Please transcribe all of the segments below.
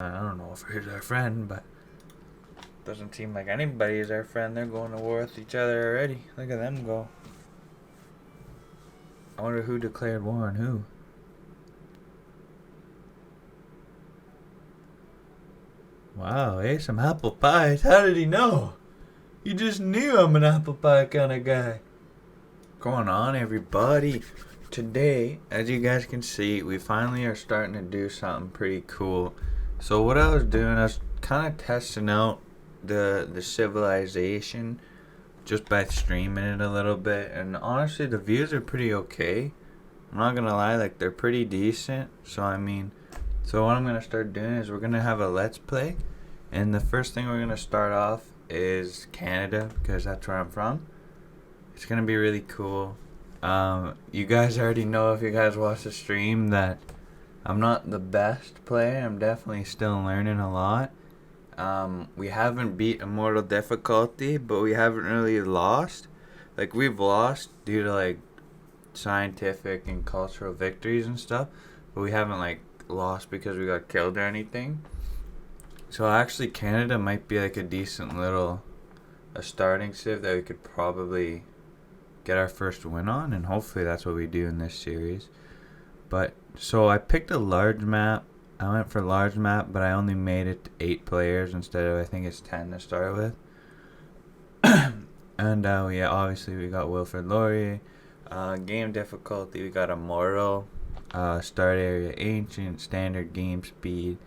I don't know if he's our friend, but doesn't seem like anybody is our friend. They're going to war with each other already. Look at them go. I wonder who declared war on who. Wow, hey, some apple pies. How did he know? He just knew I'm an apple pie kind of guy. Going on, everybody? Today, as you guys can see, we finally are starting to do something pretty cool. So what I was doing, I was kind of testing out the civilization just by streaming it a little bit, and honestly, the views are pretty okay. I'm not gonna lie, like they're pretty decent. So what I'm gonna start doing is we're gonna have a let's play, and the first thing we're gonna start off is Canada because that's where I'm from. It's gonna be really cool. You guys already know if you guys watch the stream that I'm not the best player. I'm definitely still learning a lot. We haven't beat Immortal difficulty, but we haven't really lost. Like, we've lost due to, like, scientific and cultural victories and stuff, but we haven't, like, lost because we got killed or anything. So, actually, Canada might be, like, a decent little a starting civ that we could probably get our first win on, and hopefully that's what we do in this series. But, so I picked a large map. I went for large map, but I only made it to 8 players instead of, I think it's 10 to start with. And yeah, obviously we got Wilfred Laurier. Game difficulty, we got Immortal. Start area ancient, standard game speed.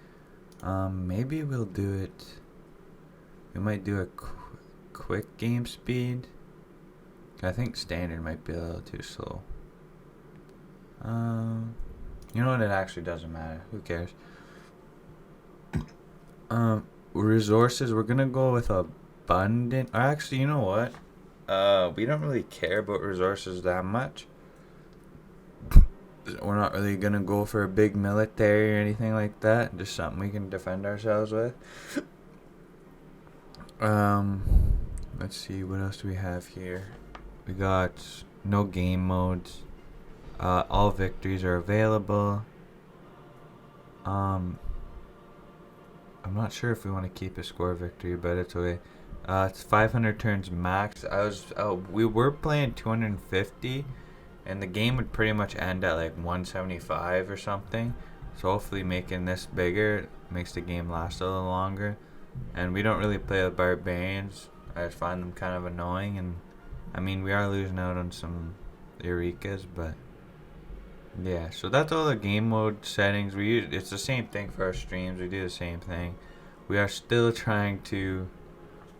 Maybe we'll do it. We might do a quick game speed. I think standard might be a little too slow. You know what? It actually doesn't matter. Who cares? Resources. We're gonna go with abundant. Or actually, you know what? We don't really care about resources that much. We're not really gonna go for a big military or anything like that. Just something we can defend ourselves with. Let's see. What else do we have here? We got no game modes. All victories are available. I'm not sure if we want to keep a score victory, but it's okay. It's 500 turns max. We were playing 250, and the game would pretty much end at like 175 or something. So hopefully making this bigger makes the game last a little longer. And we don't really play the barbarians. I just find them kind of annoying, and I mean we are losing out on some Eureka's, but yeah. So that's all the game mode settings. It's the same thing for our streams. We do the same thing. We are still trying to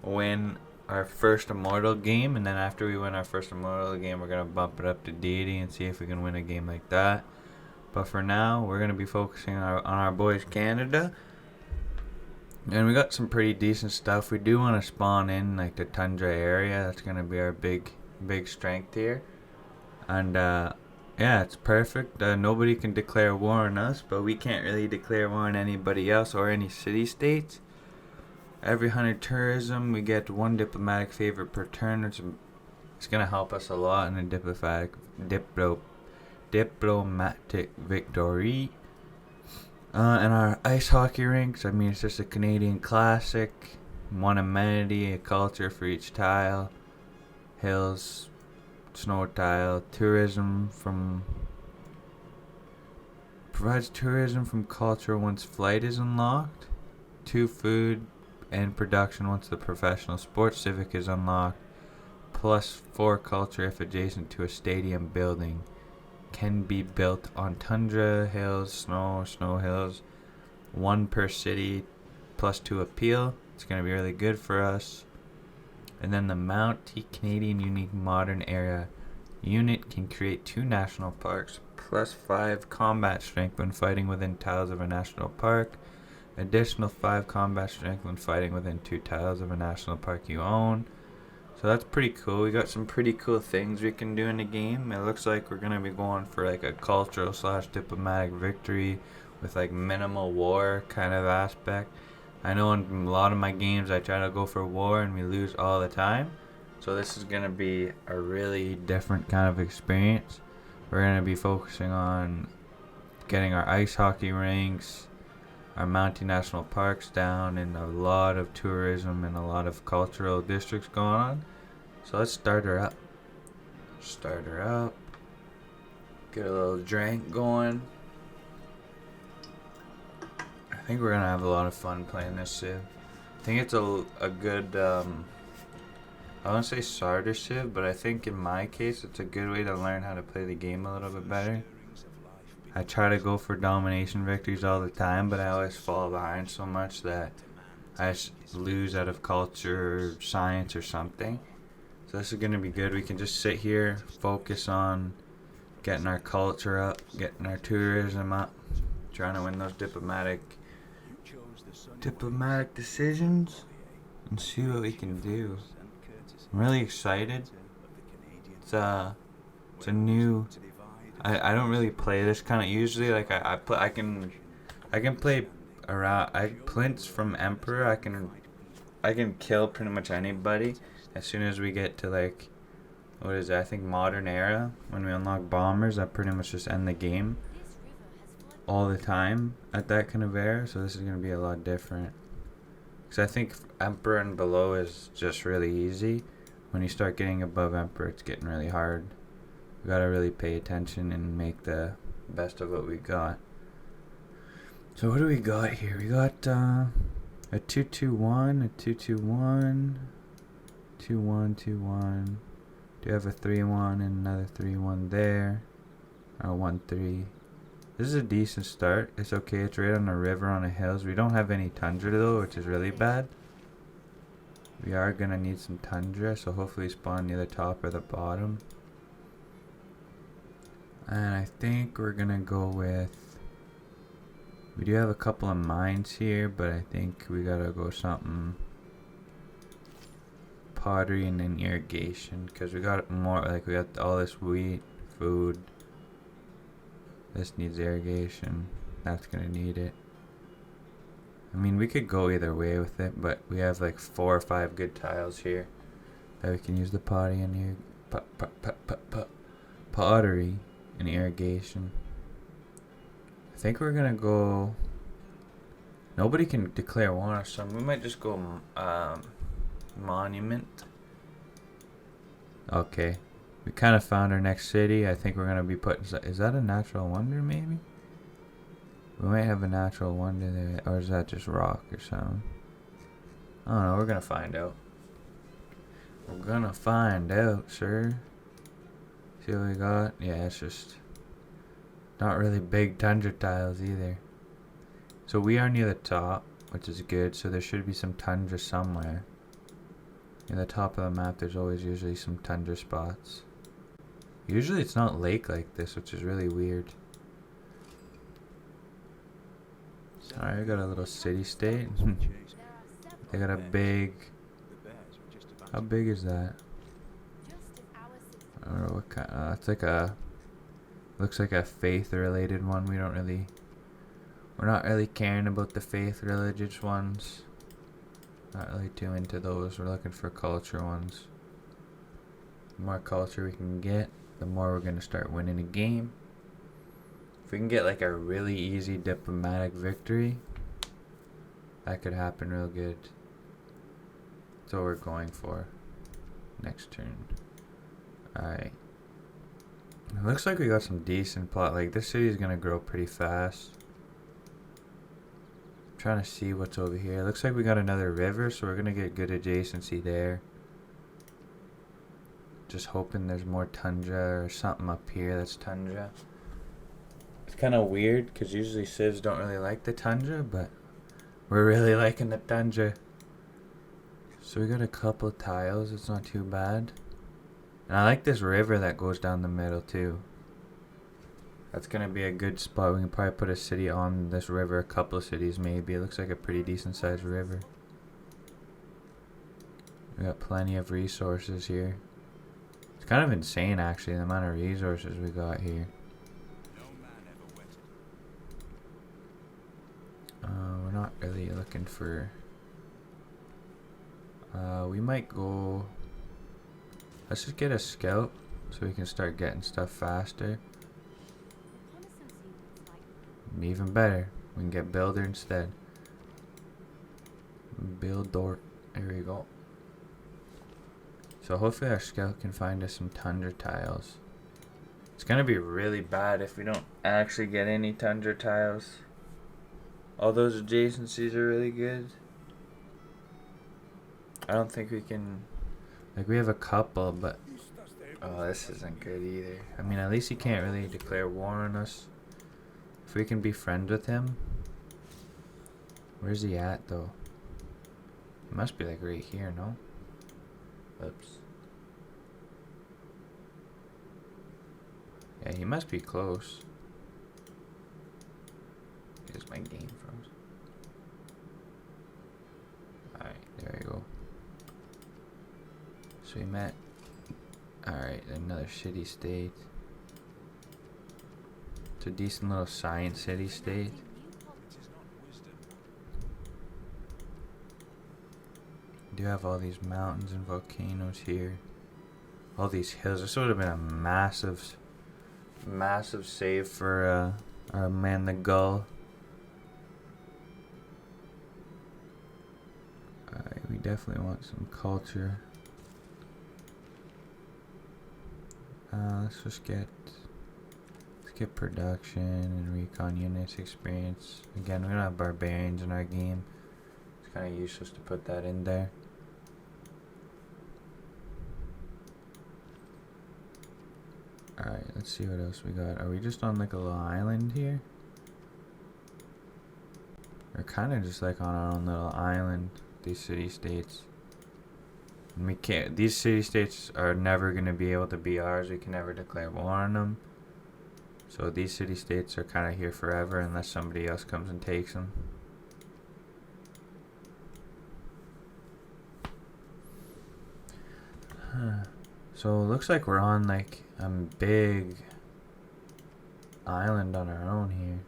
win our first Immortal game, and then after we win our first Immortal game, we're gonna bump it up to Deity and see if we can win a game like that. But for now, we're gonna be focusing on our boys Canada, and we got some pretty decent stuff. We do want to spawn in like the tundra area. That's gonna be our big strength here, and yeah, it's perfect. Nobody can declare war on us, but we can't really declare war on anybody else or any city-states. Every 100 tourism, we get 1 diplomatic favor per turn. It's going to help us a lot in a diplomatic victory. And our ice hockey rinks, I mean, it's just a Canadian classic. 1 amenity, a culture for each tile. Hills, snow tile. Provides tourism from culture once flight is unlocked. 2 food and production once the professional sports civic is unlocked. Plus 4 culture if adjacent to a stadium building. Can be built on tundra, hills, snow hills. 1 per city, plus 2 appeal. It's going to be really good for us. And then the Mount T Canadian Unique Modern Area unit can create 2 national parks, plus 5 combat strength when fighting within tiles of a national park. Additional 5 combat strength when fighting within 2 tiles of a national park you own. So that's pretty cool. We got some pretty cool things we can do in the game. It looks like we're going to be going for like a cultural / diplomatic victory with like minimal war kind of aspect. I know in a lot of my games I try to go for war and we lose all the time. So this is going to be a really different kind of experience. We're going to be focusing on getting our ice hockey rinks, our multinational parks down and a lot of tourism and a lot of cultural districts going on. So let's start her up. Start her up. Get a little drink going. I think we're gonna have a lot of fun playing this Civ. I think it's a good, I don't say starter Civ, but I think in my case it's a good way to learn how to play the game a little bit better. I try to go for domination victories all the time, but I always fall behind so much that I lose out of culture or science or something. So this is going to be good. We can just sit here, focus on getting our culture up, getting our tourism up, trying to win those diplomatic decisions, and see what we can do. I'm really excited. It's a new. I don't really play this kind of usually. Like I can play around. I plints from Emperor. I can kill pretty much anybody as soon as we get to like, what is it? I think modern era, when we unlock bombers, I pretty much just end the game all the time at that kind of era. So this is gonna be a lot different. Because I think Emperor and below is just really easy. When you start getting above Emperor, it's getting really hard. We gotta really pay attention and make the best of what we got. So what do we got here? We got a 2-2-1, a 2-2-1, 2-1-2-1. Do you have a 3-1 and another 3-1 there? Or 1-3. This is a decent start. It's okay. It's right on a river on the hills. We don't have any tundra though, which is really bad. We are gonna need some tundra, so hopefully spawn near the top or the bottom. And I think we're gonna go with, we do have a couple of mines here, but I think we gotta go something pottery and then irrigation, because we got more, like we got all this wheat, food. This needs irrigation. That's gonna need it. I mean, we could go either way with it, but we have like 4 or 5 good tiles here that we can use the pottery and pottery and irrigation. I think we're gonna go. Nobody can declare war, so we might just go monument. Okay, we kind of found our next city. I think we're gonna be putting. Is that a natural wonder? Maybe. We might have a natural wonder there, or is that just rock or something? I don't know. We're gonna find out. We're gonna find out, sir. See what we got? Yeah, it's just not really big tundra tiles either. So we are near the top, which is good. So there should be some tundra somewhere. Near the top of the map, there's always usually some tundra spots. Usually it's not lake like this, which is really weird. Alright, we got a little city state. They got a big. How big is that? I don't know what kind. It's like a. Looks like a faith-related one. We're not really caring about the faith-religious ones. Not really too into those. We're looking for culture ones. The more culture we can get, the more we're gonna start winning a game. If we can get like a really easy diplomatic victory, that could happen real good. That's what we're going for. Next turn. Alright. It looks like we got some decent plot. Like, this city is gonna grow pretty fast. I'm trying to see what's over here. It looks like we got another river, so we're gonna get good adjacency there. Just hoping there's more tundra or something up here that's tundra. It's kind of weird because usually civs don't really like the tundra, but we're really liking the tundra. So we got a couple tiles. It's not too bad. And I like this river that goes down the middle too. That's gonna be a good spot. We can probably put a city on this river, a couple of cities maybe. It looks like a pretty decent sized river. We got plenty of resources here. It's kind of insane actually, the amount of resources we got here. We're not really looking for. We might go. Let's just get a scout so we can start getting stuff faster. Even better. We can get builder instead. Builder. There we go. So hopefully our scout can find us some tundra tiles. It's gonna be really bad if we don't actually get any tundra tiles. All those adjacencies are really good. I don't think we can... Like, we have a couple, but... Oh, this isn't good either. I mean, at least he can't really declare war on us. If we can be friends with him... Where's he at, though? He must be, like, right here, no? Oops. Yeah, he must be close. Here's my game froze. Alright, there you go. So we met... Alright, another city state. It's a decent little science city state. We do have all these mountains and volcanoes here. All these hills. This would have been a massive save for our man the Gull. Alright, we definitely want some culture. Let's get production and recon units experience. Again, we don't have barbarians in our game. It's kind of useless to put that in there. Alright, let's see what else we got. Are we just on like a little island here? We're kind of just like on our own little island, these city states. And we can't, these city states are never going to be able to be ours. We can never declare war on them. So these city states are kind of here forever unless somebody else comes and takes them. So it looks like we're on like a big island on our own here.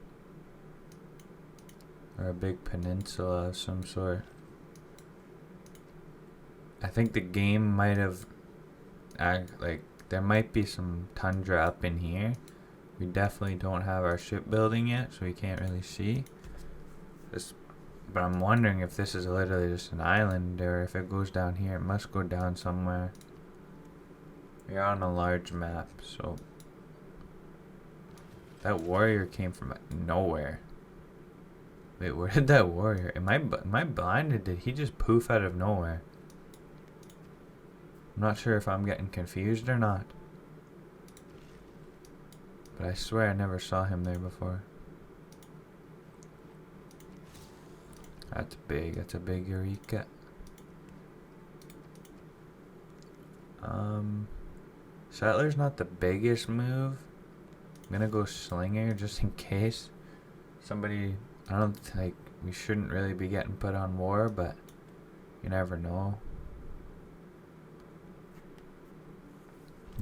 Or a big peninsula of some sort. I think the game might have, like, there might be some tundra up in here. We definitely don't have our shipbuilding yet, so we can't really see. But I'm wondering if this is literally just an island, or if it goes down here. It must go down somewhere. We are on a large map, so... That warrior came from nowhere. Wait, where did that warrior... Am I blind, or did he just poof out of nowhere? I'm not sure if I'm getting confused or not. But I swear I never saw him there before. That's big. That's a big Eureka. Settler's not the biggest move. I'm gonna go Slinger just in case. Somebody... I don't think... We shouldn't really be getting put on war, but... You never know.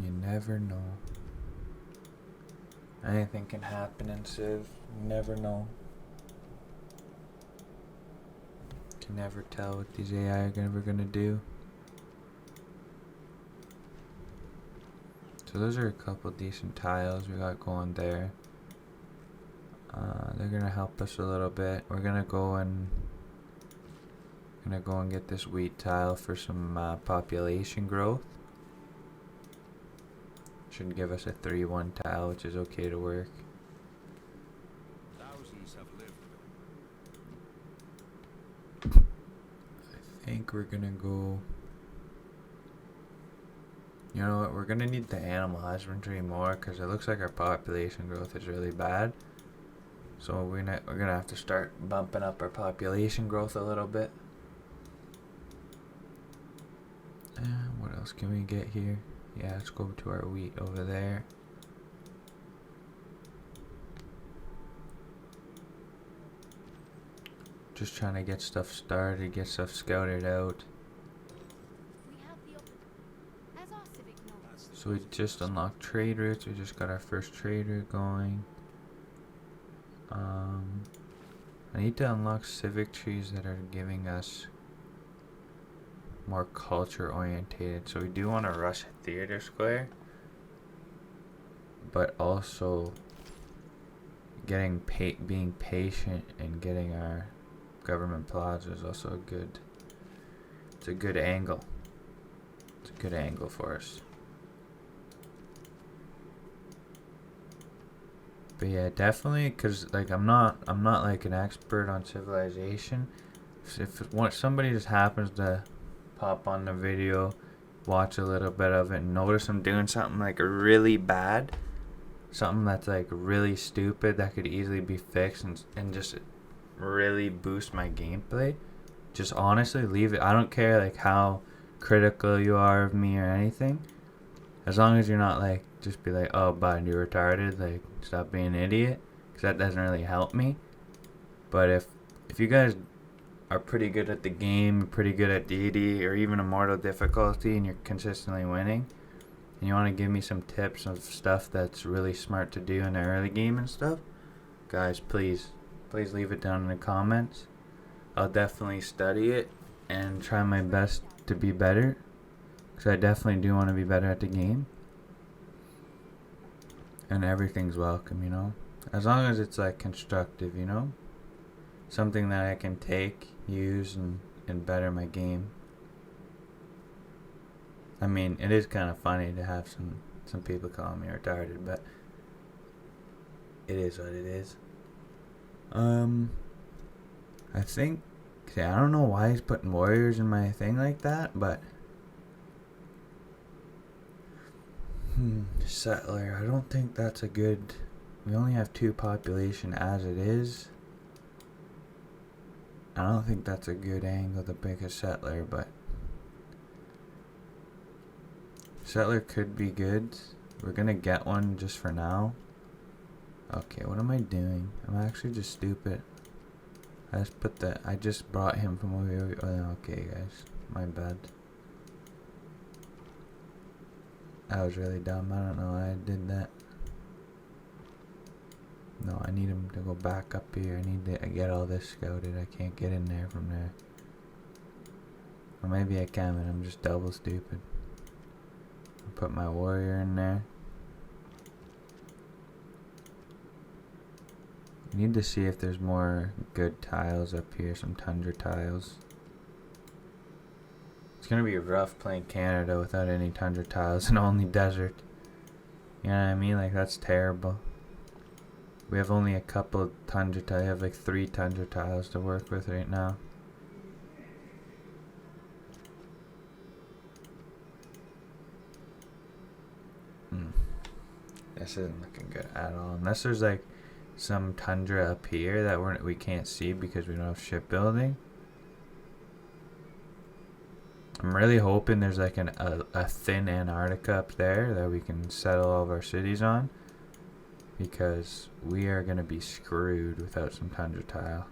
You never know. Anything can happen in Civ. You never know. Can never tell what these AI are ever gonna do. So those are a couple decent tiles we got going there. They're gonna help us a little bit. We're gonna go and get this wheat tile for some population growth. Should give us a 3-1 tile, which is okay to work. Thousands have lived. I think we're gonna go... You know what, we're gonna need the animal husbandry more, because it looks like our population growth is really bad. So we're gonna have to start bumping up our population growth a little bit. What else can we get here? Yeah, let's go to our wheat over there. Just trying to get stuff started, get stuff scouted out. So we just unlocked trade routes. We just got our first trade route going. I need to unlock civic trees that are giving us more culture orientated. So we do want to rush Theater Square, but also being patient and getting our government plaza is also it's a good angle. It's a good angle for us. But yeah, definitely, because like I'm not like an expert on civilization. If somebody just happens to pop on the video, watch a little bit of it, and notice I'm doing something like really bad, something that's like really stupid that could easily be fixed and just really boost my gameplay, just honestly leave it. I don't care like how critical you are of me or anything, as long as you're not like just be like, oh bud, you're retarded, like stop being an idiot, because that doesn't really help me. But if you guys are pretty good at the game, pretty good at DD or even Immortal difficulty, and you're consistently winning, and you want to give me some tips of stuff that's really smart to do in the early game and stuff, guys, please leave it down in the comments. I'll definitely study it and try my best to be better, because I definitely do want to be better at the game. And everything's welcome, you know, as long as it's like constructive, you know, something that I can take, use, and better my game. I mean, it is kind of funny to have some people call me retarded, but it is what it is. I think, see, I don't know why he's putting warriors in my thing like that, but settler, I don't think that's a good. We only have 2 population as it is. I don't think that's a good angle to pick a settler, but settler could be good. We're gonna get one just for now. Okay, what am I doing? I'm actually just stupid. I just brought him from over here. Oh, okay, guys, my bad. I was really dumb. I don't know why I did that. No, I need him to go back up here. I need to get all this scouted. I can't get in there from there. Or maybe I can, but I'm just double stupid. I'll put my warrior in there. I need to see if there's more good tiles up here. Some tundra tiles. It's gonna be rough playing Canada without any tundra tiles and only desert. You know what I mean? Like, that's terrible. We have only a couple tundra tiles. I have like 3 tundra tiles to work with right now. This isn't looking good at all. Unless there's like some tundra up here that we can't see because we don't have shipbuilding. I'm really hoping there's like a thin Antarctica up there that we can settle all of our cities on, because we are going to be screwed without some tundra tile.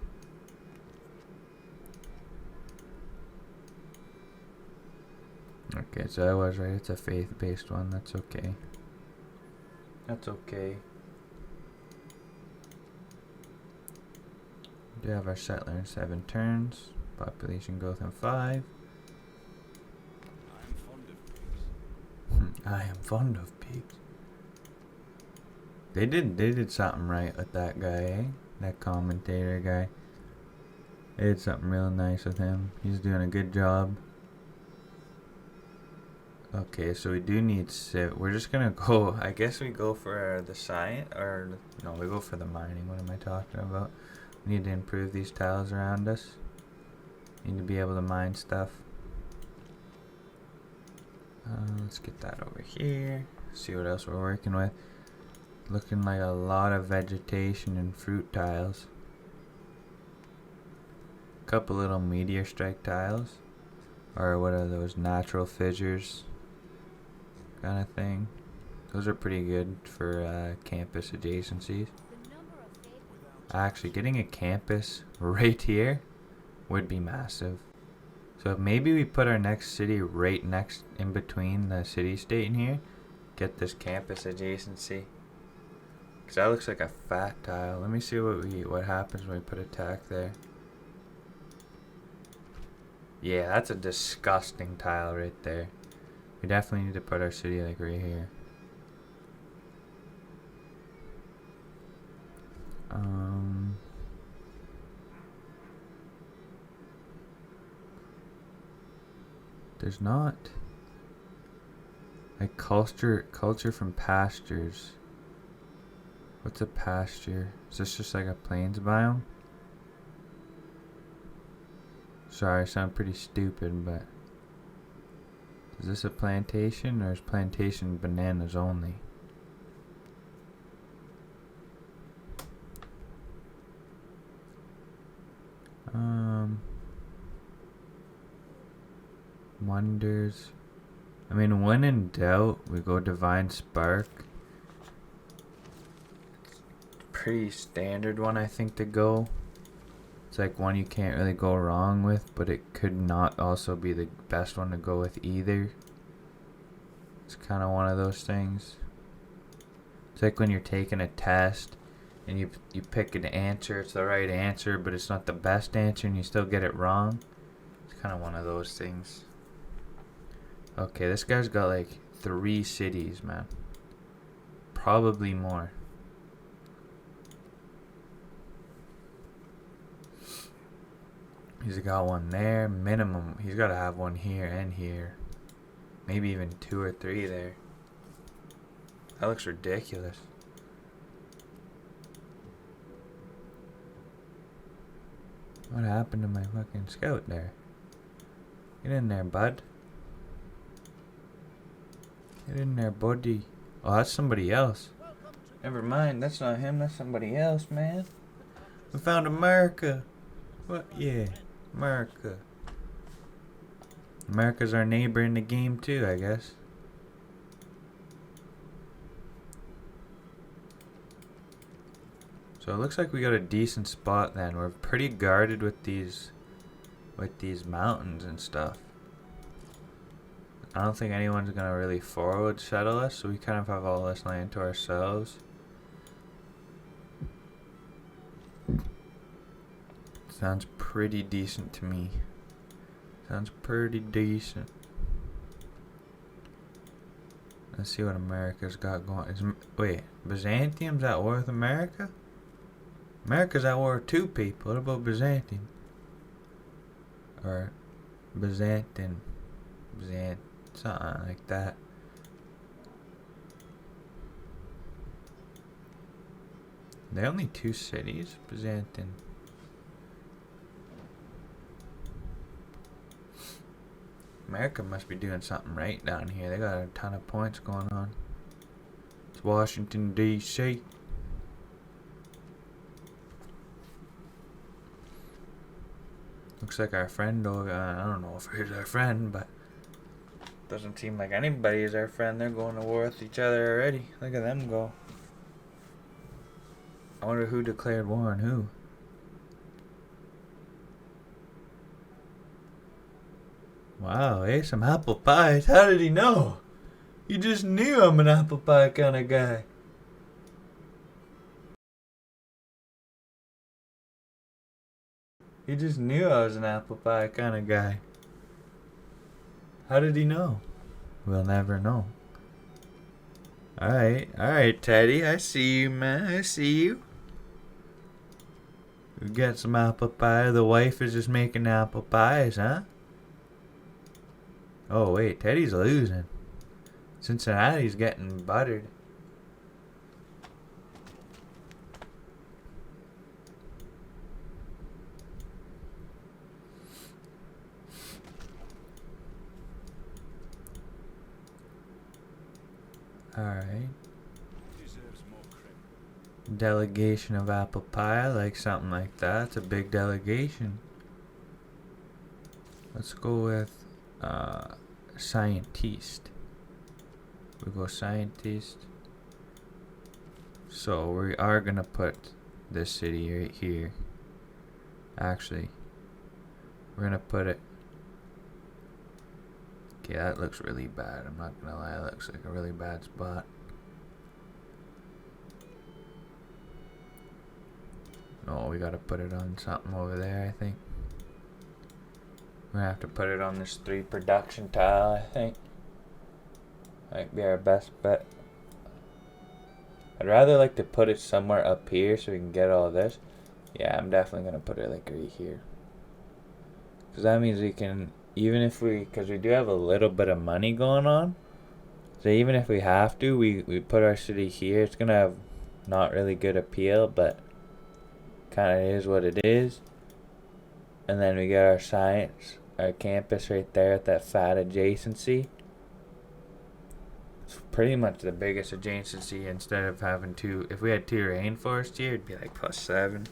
Okay, so I was right. It's a faith-based one. That's okay. That's okay. We do have our settler in 7 turns. Population growth in 5. I am fond of pigs. They did something right with that guy, eh? That commentator guy. They did something real nice with him. He's doing a good job. Okay, so we do need we're just gonna go, I guess we go for the science, or no, we go for the mining. What am I talking about? We need to improve these tiles around us. Need to be able to mine stuff. Let's get that over here. See what else we're working with. Looking like a lot of vegetation and fruit tiles. Couple little meteor strike tiles. Or what are those, natural fissures kind of thing. Those are pretty good for campus adjacencies. Actually, getting a campus right here would be massive. So maybe we put our next city right next in between the city-state in here. Get this campus adjacency. Because that looks like a fat tile. Let me see what happens when we put a tack there. Yeah, that's a disgusting tile right there. We definitely need to put our city like right here. There's not. Like culture from pastures. What's a pasture? Is this just like a plains biome? Sorry, I sound pretty stupid, but is this a plantation or is plantation bananas only? Wonders. I mean, when in doubt, we go Divine Spark. Pretty standard one, I think, to go. It's like one you can't really go wrong with, but it could not also be the best one to go with either. It's kind of one of those things. It's like when you're taking a test and you pick an answer, it's the right answer, but it's not the best answer and you still get it wrong. It's kind of one of those things. Okay, this guy's got like 3 cities, man. Probably more. He's got one there, minimum. He's got to have one here and here. Maybe even 2 or 3 there. That looks ridiculous. What happened to my fucking scout there? Get in there, bud. Get in there, buddy. Oh, that's somebody else. Never mind, that's not him, that's somebody else, man. We found America. What? Yeah, America. America's our neighbor in the game too, I guess. So it looks like we got a decent spot then. We're pretty guarded with these mountains and stuff. I don't think anyone's gonna really forward settle us, so we kind of have all this land to ourselves. Sounds pretty decent to me. Sounds pretty decent. Let's see what America's got going. Wait, Byzantium's at war with America? America's at war with 2 people. What about Byzantium? Or Byzantium. Something like that. They're only 2 cities? Byzantium. America must be doing something right down here. They got a ton of points going on. It's Washington, D.C. Looks like our friend over, I don't know if he's our friend, but doesn't seem like anybody is our friend. They're going to war with each other already. Look at them go. I wonder who declared war on who. Wow, some apple pies. How did he know? You just knew I'm an apple pie kind of guy. He just knew I was an apple pie kind of guy. How did he know? We'll never know. Alright, Teddy. I see you, man. I see you. We got some apple pie. The wife is just making apple pies, huh? Oh, wait. Teddy's losing. Cincinnati's getting buttered. Alright. Delegation of apple pie. I like something like that. It's a big delegation. Let's go with scientist. We go scientist. So we are gonna put this city right here. Actually, we're gonna put it. Okay, that looks really bad. I'm not gonna lie, that looks like a really bad spot. No, we gotta put it on something over there, I think. We're gonna have to put it on this 3 production tile, I think. Might be our best bet. I'd rather like to put it somewhere up here so we can get all this. Yeah, I'm definitely gonna put it like right here. Cause that means we can even if because we do have a little bit of money going on, so even if we have to, we put our city here. It's gonna have not really good appeal, but kind of is what it is. And then we got our science, our campus right there at that fat adjacency. It's pretty much the biggest adjacency instead of having two. If we had two rainforests here, it'd be like +7.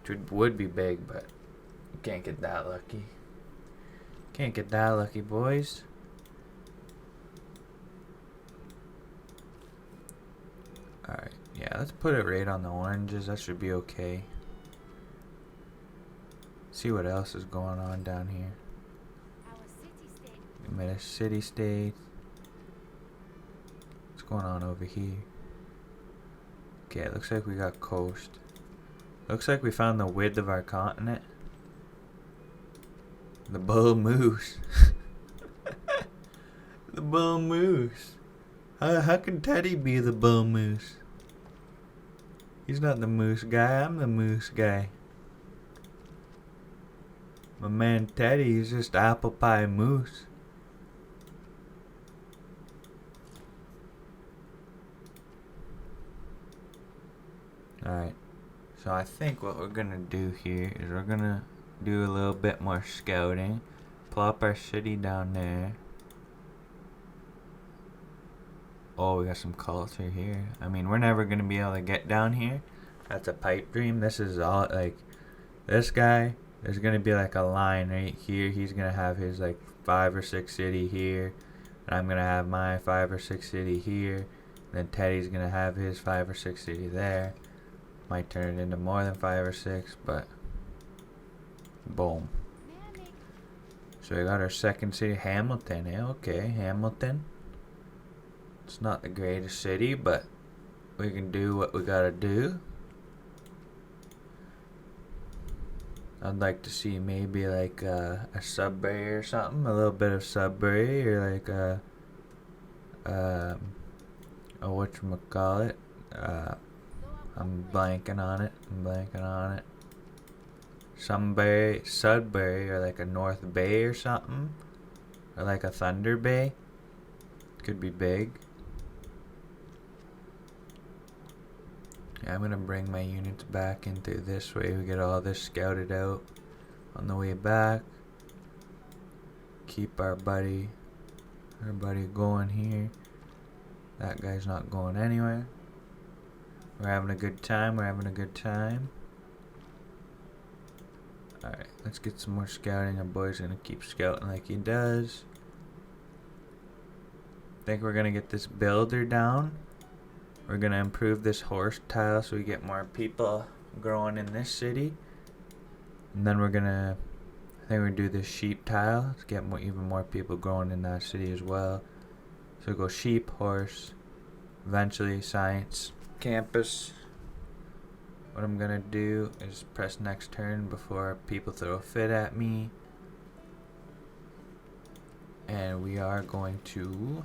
Which would be big, but you can't get that lucky. Can't get that lucky, boys. Alright, yeah, let's put it right on the oranges. That should be okay. See what else is going on down here. We made a city state. What's going on over here? Okay, it looks like we got coast. Looks like we found the width of our continent. The bull moose. The bull moose. How can Teddy be the bull moose? He's not the moose guy. I'm the moose guy. My man Teddy is just apple pie moose. Alright. So I think what we're gonna do here is we're gonna do a little bit more scouting. Plop our city down there. Oh, we got some culture here. I mean, we're never gonna be able to get down here. That's a pipe dream. This is all like this guy. There's gonna be like a line right here. He's gonna have his like 5 or 6 city here, and I'm gonna have my 5 or 6 city here. And then Teddy's gonna have his 5 or 6 city there. Might turn it into more than 5 or 6, but boom. So we got our second city, Hamilton. Yeah, okay, Hamilton. It's not the greatest city, but we can do what we gotta do. I'd like to see maybe like a Sudbury or something, a little bit of Sudbury, or like a whatchamacallit. I'm blanking on it. Sudbury, or like a North Bay or something, or like a Thunder Bay. Could be big. Yeah, I'm gonna bring my units back in through this way. We get all this scouted out on the way back. Keep our buddy going here. That guy's not going anywhere. We're having a good time. Alright, let's get some more scouting. Our boy's gonna keep scouting like he does. Think we're gonna get this builder down. We're gonna improve this horse tile so we get more people growing in this city. And then I think we're gonna do this sheep tile to get even more people growing in that city as well. So go sheep, horse, eventually science, campus. What I'm gonna do is press next turn before people throw a fit at me. And we are going to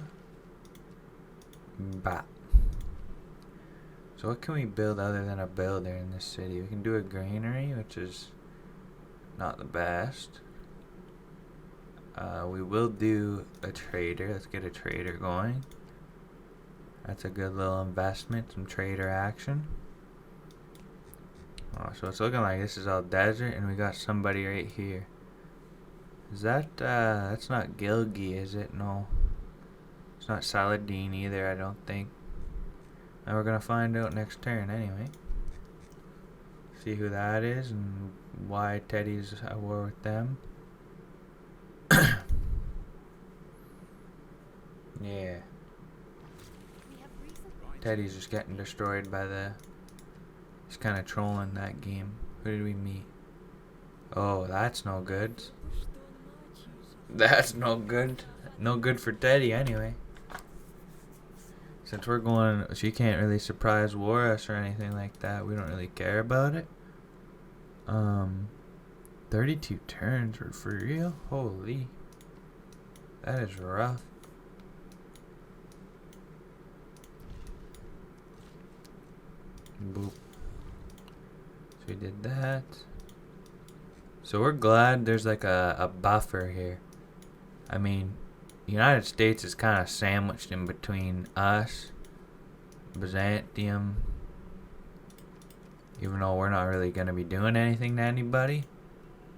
bop. So what can we build other than a builder in this city? We can do a granary, which is not the best. We will do a trader. Let's get a trader going. That's a good little investment, some trader action. Oh, so it's looking like this is all desert, and we got somebody right here. Is that, that's not Gilgi, is it? No. It's not Saladin either, I don't think. Now we're gonna find out next turn anyway. See who that is and why Teddy's at war with them. Yeah. Teddy's just getting destroyed by the... He's kind of trolling that game. Who did we meet? Oh, that's no good. That's no good. No good for Teddy anyway. Since we're going, she can't really surprise war us or anything like that. We don't really care about it. 32 turns for real? Holy. That is rough. Boop. So we did that. So we're glad there's like a buffer here. I mean, the United States is kind of sandwiched in between us, Byzantium, even though we're not really going to be doing anything to anybody.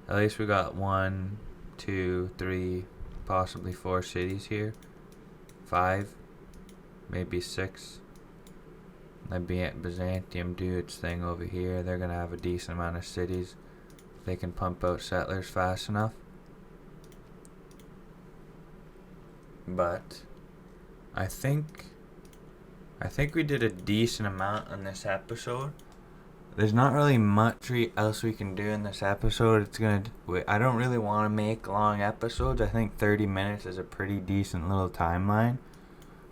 At least we got 1, 2, 3, possibly 4 cities here. 5, maybe 6. That'd be at Byzantium do its thing over here. They're going to have a decent amount of cities. They can pump out settlers fast enough. But I think we did a decent amount on this episode. There's not really much else we can do in this episode. I don't really want to make long episodes. I think 30 minutes is a pretty decent little timeline.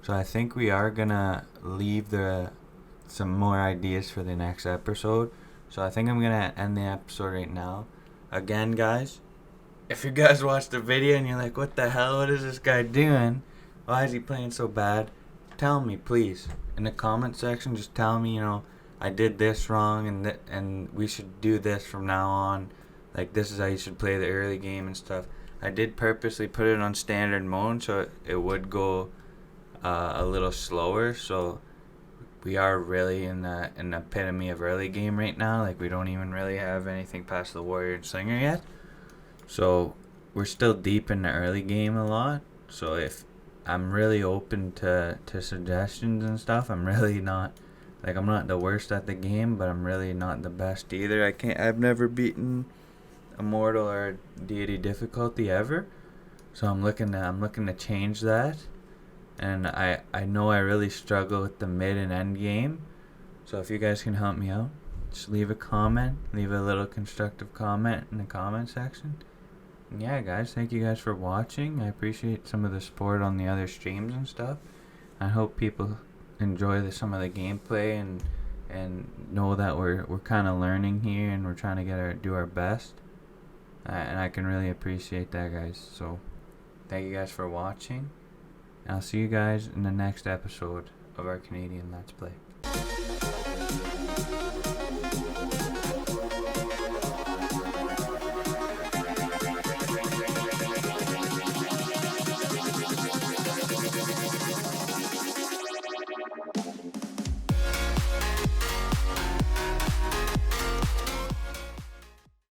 So I think we are gonna leave some more ideas for the next episode. So I think I'm gonna end the episode right now. Again, guys, if you guys watched the video and you're like, what the hell, what is this guy doing? Why is he playing so bad? Tell me, please. In the comment section, just tell me, I did this wrong and we should do this from now on. Like, this is how you should play the early game and stuff. I did purposely put it on standard mode so it would go a little slower. So we are really in the epitome of early game right now. Like, we don't even really have anything past the warrior and slinger yet. So we're still deep in the early game a lot. So if I'm really open to suggestions and stuff, I'm really not, I'm not the worst at the game, but I'm really not the best either. I've never beaten a mortal or deity difficulty ever. So I'm looking to change that. And I know I really struggle with the mid and end game. So if you guys can help me out, just leave a comment, leave a little constructive comment in the comment section. And yeah, guys, thank you guys for watching. I appreciate some of the support on the other streams and stuff. I hope people enjoy some of the gameplay and know that we're kind of learning here and we're trying to do our best. And I can really appreciate that, guys. So thank you guys for watching. And I'll see you guys in the next episode of our Canadian Let's Play.